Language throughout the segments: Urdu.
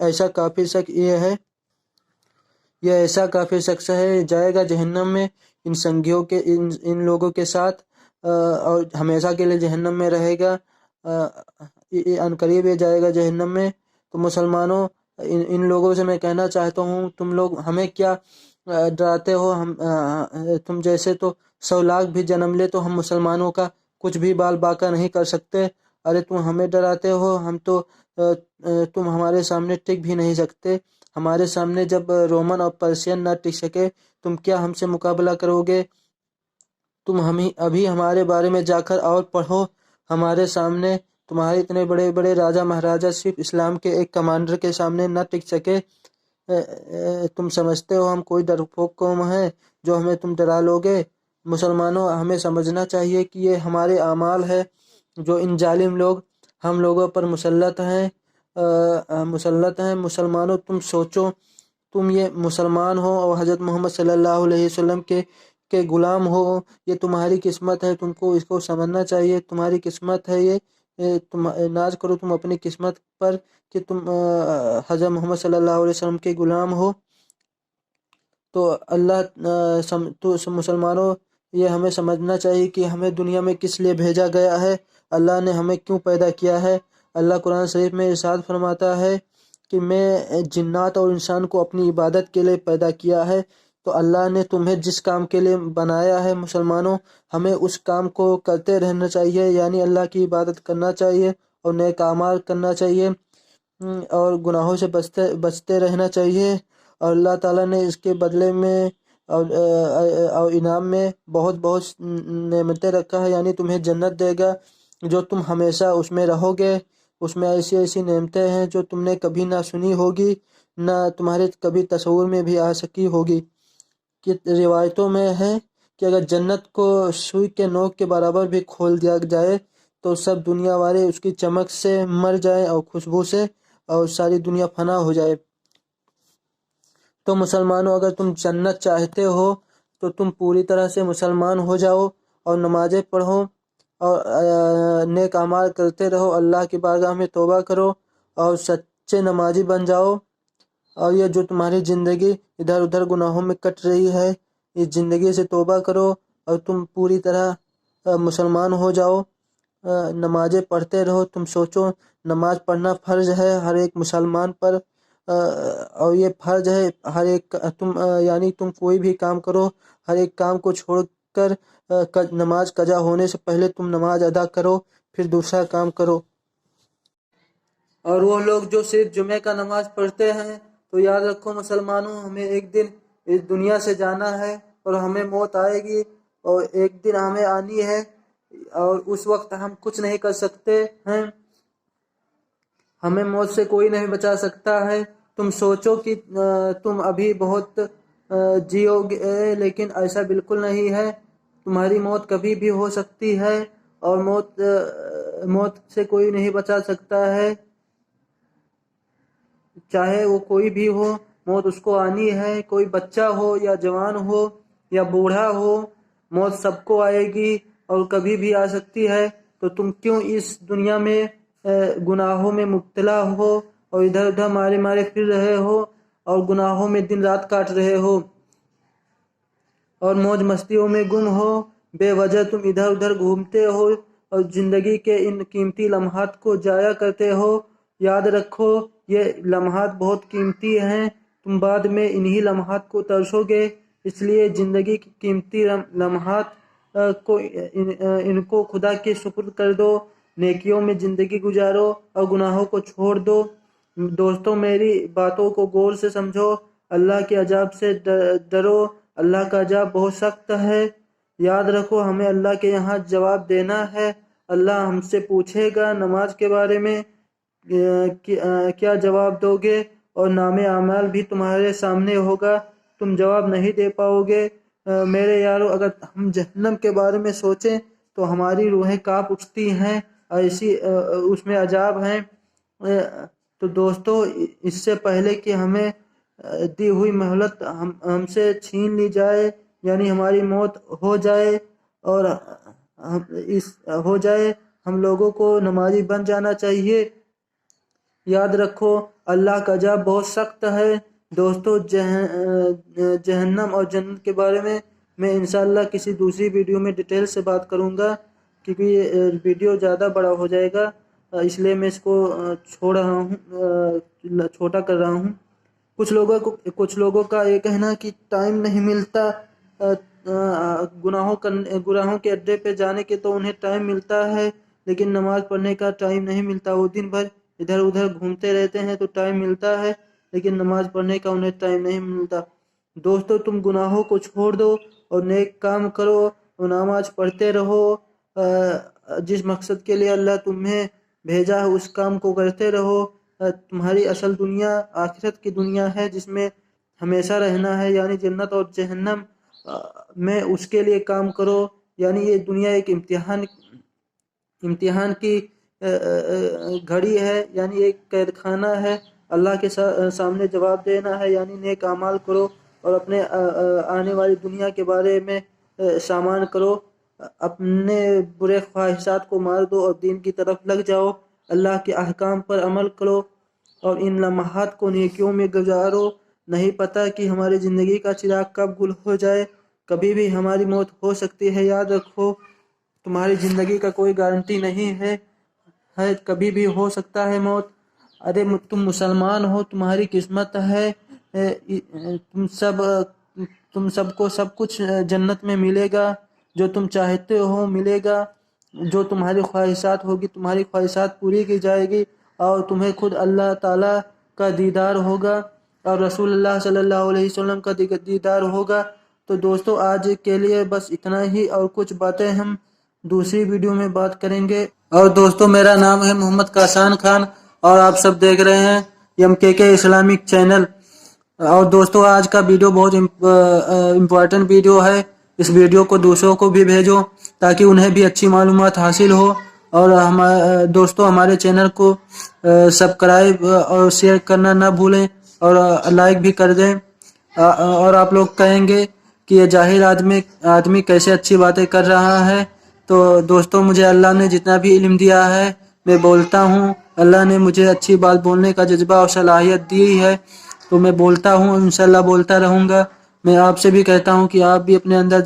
ایسا کافر شخص یہ ایسا کافر شخص ہے جائے گا جہنم میں ان سنگیوں کے ان لوگوں کے ساتھ اور ہمیشہ کے لیے جہنم میں رہے گا۔ عنقریب یہ جائے گا جہنم میں۔ تو مسلمانوں ان لوگوں سے میں کہنا چاہتا ہوں تم لوگ ہمیں کیا ڈراتے ہو؟ تم جیسے تو 100 لاکھ بھی جنم لے تو ہم مسلمانوں کا کچھ بھی بال باقا نہیں کر سکتے۔ ارے تم ہمیں ڈراتے ہو، ہم تو تم ہمارے سامنے ٹک بھی نہیں سکتے۔ ہمارے سامنے جب رومن اور پرشین نہ ٹک سکے تم کیا ہم سے مقابلہ کرو گے؟ تم ابھی ہمارے بارے میں جا کر اور پڑھو۔ ہمارے سامنے تمہارے اتنے بڑے بڑے راجا مہاراجا صرف اسلام کے ایک کمانڈر کے سامنے نہ ٹک سکے۔ تم سمجھتے ہو ہم کوئی ڈرپوک قوم ہے جو ہمیں تم ڈرا لو گے؟ مسلمانوں ہمیں سمجھنا چاہیے کہ یہ ہمارے اعمال ہے جو ان ظالم لوگ ہم لوگوں پر مسلط ہیں۔ مسلمانوں تم سوچو، تم یہ مسلمان ہو اور حضرت محمد صلی اللہ علیہ وسلم کے غلام ہو، یہ تمہاری قسمت ہے، تم کو اس کو سمجھنا چاہیے۔ تمہاری قسمت ہے یہ، تم ناز کرو تم اپنی قسمت پر کہ تم حضرت محمد صلی اللہ علیہ وسلم کے غلام ہو۔ تو مسلمانوں یہ ہمیں سمجھنا چاہیے کہ ہمیں دنیا میں کس لیے بھیجا گیا ہے، اللہ نے ہمیں کیوں پیدا کیا ہے۔ اللہ قرآن شریف میں ارشاد فرماتا ہے کہ میں جنات اور انسان کو اپنی عبادت کے لیے پیدا کیا ہے۔ تو اللہ نے تمہیں جس کام کے لیے بنایا ہے مسلمانوں، ہمیں اس کام کو کرتے رہنا چاہیے، یعنی اللہ کی عبادت کرنا چاہیے اور نیک اعمال کرنا چاہیے اور گناہوں سے بچتے رہنا چاہیے۔ اور اللہ تعالیٰ نے اس کے بدلے میں اور انعام میں بہت بہت نعمتیں رکھا ہے، یعنی تمہیں جنت دے گا جو تم ہمیشہ اس میں رہو گے۔ اس میں ایسی ایسی نعمتیں ہیں جو تم نے کبھی نہ سنی ہوگی، نہ تمہارے کبھی تصور میں بھی آ سکی ہوگی۔ کہ روایتوں میں ہے کہ اگر جنت کو سوئی کے نوک کے برابر بھی کھول دیا جائے تو سب دنیا والے اس کی چمک سے مر جائیں اور خوشبو سے، اور ساری دنیا فنا ہو جائے۔ تو مسلمانوں اگر تم جنت چاہتے ہو تو تم پوری طرح سے مسلمان ہو جاؤ اور نمازیں پڑھو اور نیک اعمال کرتے رہو، اللہ کی بارگاہ میں توبہ کرو اور سچے نمازی بن جاؤ۔ اور یہ جو تمہاری زندگی ادھر ادھر گناہوں میں کٹ رہی ہے، اس زندگی سے توبہ کرو اور تم پوری طرح مسلمان ہو جاؤ، نمازیں پڑھتے رہو۔ تم سوچو نماز پڑھنا فرض ہے ہر ایک مسلمان پر، اور یہ فرض ہے ہر ایک یعنی تم کوئی بھی کام کرو، ہر ایک کام کو چھوڑ کر نماز قضا ہونے سے پہلے تم نماز ادا کرو، پھر دوسرا کام کرو۔ اور وہ لوگ جو صرف جمعے کا نماز پڑھتے ہیں، تو یاد رکھو مسلمانوں ہمیں ایک دن اس دنیا سے جانا ہے اور ہمیں موت آئے گی، اور ایک دن ہمیں آنی ہے اور اس وقت ہم کچھ نہیں کر سکتے ہیں، ہمیں موت سے کوئی نہیں بچا سکتا ہے۔ تم سوچو کہ تم ابھی بہت جیو گے، لیکن ایسا بالکل نہیں ہے، تمہاری موت کبھی بھی ہو سکتی ہے اور موت سے کوئی نہیں بچا سکتا ہے، چاہے وہ کوئی بھی ہو، موت اس کو آنی ہے، کوئی بچہ ہو یا جوان ہو یا بوڑھا ہو، موت سب کو آئے گی اور کبھی بھی آ سکتی ہے۔ تو تم کیوں اس دنیا میں گناہوں میں مبتلا ہو اور ادھر ادھر مارے پھر رہے ہو اور گناہوں میں دن رات کاٹ رہے ہو اور موج مستیوں میں گم ہو؟ بے وجہ تم ادھر ادھر گھومتے ہو اور زندگی کے ان قیمتی لمحات کو ضائع کرتے ہو۔ یاد رکھو یہ لمحات بہت قیمتی ہیں، تم بعد میں انہی لمحات کو ترسو گے، اس لیے زندگی کی قیمتی لمحات ان کو خدا کے سپرد کر دو، نیکیوں میں زندگی گزارو اور گناہوں کو چھوڑ دو۔ دوستوں میری باتوں کو غور سے سمجھو، اللہ کے عذاب سے ڈرو، اللہ کا عذاب بہت سخت ہے۔ یاد رکھو ہمیں اللہ کے یہاں جواب دینا ہے، اللہ ہم سے پوچھے گا نماز کے بارے میں کیا جواب دو گے، اور نام اعمال بھی تمہارے سامنے ہوگا، تم جواب نہیں دے پاؤ گے۔ میرے یارو اگر ہم جہنم کے بارے میں سوچیں تو ہماری روحیں کانپ اٹھتی ہیں، ایسی اس میں عذاب ہیں۔ تو دوستو اس سے پہلے کہ ہمیں دی ہوئی مہلت ہم سے چھین لی جائے، یعنی ہماری موت ہو جائے اور ہم لوگوں کو نمازی بن جانا چاہیے، یاد رکھو اللہ کا عذاب بہت سخت ہے۔ دوستو جہنم اور جنت کے بارے میں انشاءاللہ کسی دوسری ویڈیو میں ڈیٹیل سے بات کروں گا، کیونکہ یہ ویڈیو زیادہ بڑا ہو جائے گا، اس لیے میں اس کو چھوٹا کر رہا ہوں۔ کچھ لوگوں کا یہ کہنا کہ ٹائم نہیں ملتا گناہوں کے اڈے پہ جانے کے، تو انہیں ٹائم ملتا ہے لیکن نماز پڑھنے کا ٹائم نہیں ملتا۔ وہ دن بھر ادھر ادھر گھومتے رہتے ہیں تو ٹائم ملتا ہے لیکن نماز پڑھنے کا انہیں ٹائم نہیں ملتا۔ دوستو تم گناہوں کو چھوڑ دو اور نیک کام کرو اور نماز پڑھتے رہو، جس مقصد کے لیے اللہ تمہیں بھیجا ہے اس کام کو کرتے رہو۔ تمہاری اصل دنیا آخرت کی دنیا ہے جس میں ہمیشہ رہنا ہے، یعنی جنت اور جہنم میں اس کے لیے کام کرو۔ یعنی یہ دنیا ایک امتحان کی گھڑی ہے، یعنی ایک قید خانہ ہے، اللہ کے سامنے جواب دینا ہے، یعنی نیک اعمال کرو اور اپنے آنے والی دنیا کے بارے میں سامان کرو، اپنے برے خواہشات کو مار دو اور دین کی طرف لگ جاؤ، اللہ کے احکام پر عمل کرو اور ان لمحات کو نیکیوں میں گزارو۔ نہیں پتہ کہ ہماری زندگی کا چراغ کب گل ہو جائے، کبھی بھی ہماری موت ہو سکتی ہے۔ یاد رکھو تمہاری زندگی کا کوئی گارنٹی نہیں ہے، کبھی بھی ہو سکتا ہے موت۔ ارے تم مسلمان ہو، تمہاری قسمت ہے، تم سب کو سب کچھ جنت میں ملے گا، جو تم چاہتے ہو ملے گا، جو تمہاری خواہشات ہوگی تمہاری خواہشات پوری کی جائے گی اور تمہیں خود اللہ تعالیٰ کا دیدار ہوگا اور رسول اللہ صلی اللہ علیہ وسلم کا دیدار ہوگا۔ تو دوستو آج کے لیے بس اتنا ہی، اور کچھ باتیں ہم دوسری ویڈیو میں بات کریں گے۔ اور دوستو میرا نام ہے محمد کاشان خان اور آپ سب دیکھ رہے ہیں MKK اسلامک چینل۔ اور دوستو آج کا ویڈیو بہت امپورٹنٹ ویڈیو ہے، اس ویڈیو کو دوسروں کو بھی بھیجو تاکہ انہیں بھی اچھی معلومات حاصل ہو۔ اور دوستو ہمارے چینل کو سبسکرائب اور شیئر کرنا نہ بھولیں اور لائک بھی کر دیں۔ اور آپ لوگ کہیں گے کہ یہ جاہل آدمی کیسے اچھی باتیں کر رہا ہے، تو دوستو مجھے اللہ نے جتنا بھی علم دیا ہے میں بولتا ہوں، اللہ نے مجھے اچھی بات بولنے کا جذبہ اور صلاحیت دی ہے تو میں بولتا ہوں، انشاءاللہ بولتا رہوں گا۔ میں آپ سے بھی کہتا ہوں کہ آپ بھی اپنے اندر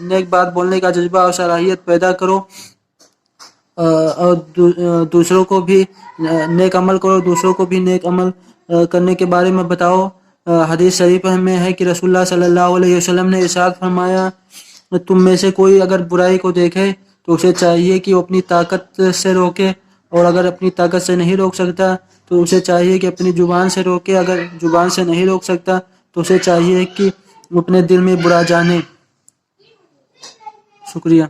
نیک بات بولنے کا جذبہ اور صلاحیت پیدا کرو اور دوسروں کو بھی نیک عمل کرو، دوسروں کو بھی نیک عمل کرنے کے بارے میں بتاؤ۔ حدیث شریف میں ہے کہ رسول اللہ صلی اللہ علیہ وسلم نے ارشاد فرمایا، تم میں سے کوئی اگر برائی کو دیکھے تو اسے چاہیے کہ وہ اپنی طاقت سے روکے، اور اگر اپنی طاقت سے نہیں روک سکتا تو اسے چاہیے کہ اپنی زبان سے روکے، اگر زبان سے نہیں روک سکتا تو اسے چاہیے کہ وہ اپنے دل میں برا جانے۔ شکریہ۔